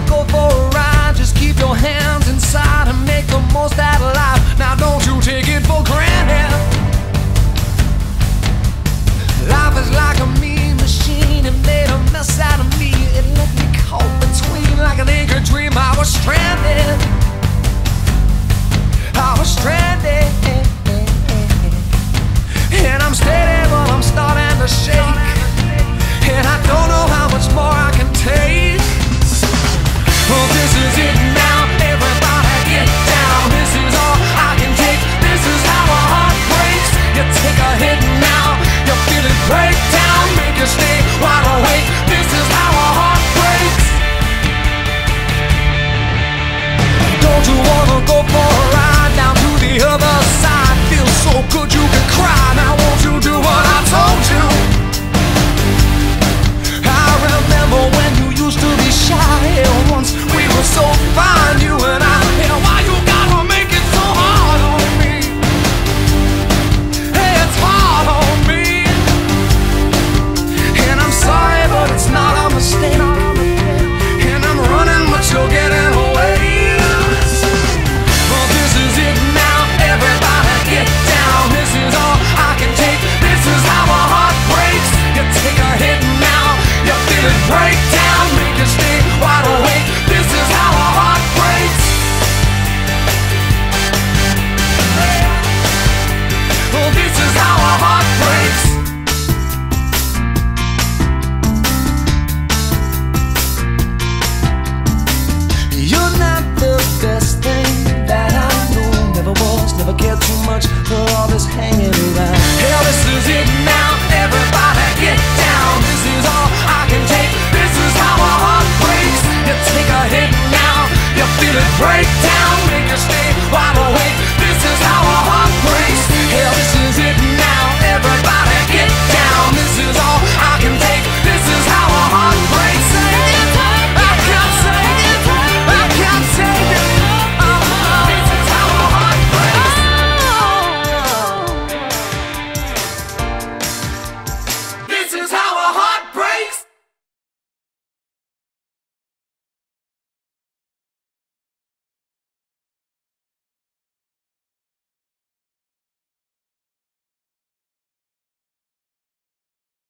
go for a ride, just keep your hands inside and make the most out of life. Now don't you take it for granted. Life is like a mean machine, it made a mess out of me. It left me caught between like an anchored dream. I was stranded, I was stranded, and I'm steady but I'm starting to shake, and I don't know how much more I can take. Oh, this is it now, everybody get down. This is all I can take, this is how a heart breaks. You take a hit now, you feel it break down, make you stay wide awake. This is how a heart breaks. Don't you wanna go for a ride down to the other side? Feels so good you can cry. Now won't you do what I told you? I remember when you used to be shy. Once we were so fine, you and I. And why you gotta make it so hard on me? Hey, it's hard on me, and I'm sorry, but it's not a mistake. And I'm running, but you're getting away. Well, this is it now, everybody get down. This is all I can take, this is how a heart breaks. You take a hit now, you feel it break down, make you stay wide awake. This is how a heart breaks. Well, this is how a heart breaks. You're not the best thing that I know. Never was, never cared too much for all this hanging around. Hell, this is it now, everybody get down. This is all I can take, this is how a heart breaks. You take a hit now, you feel it break down.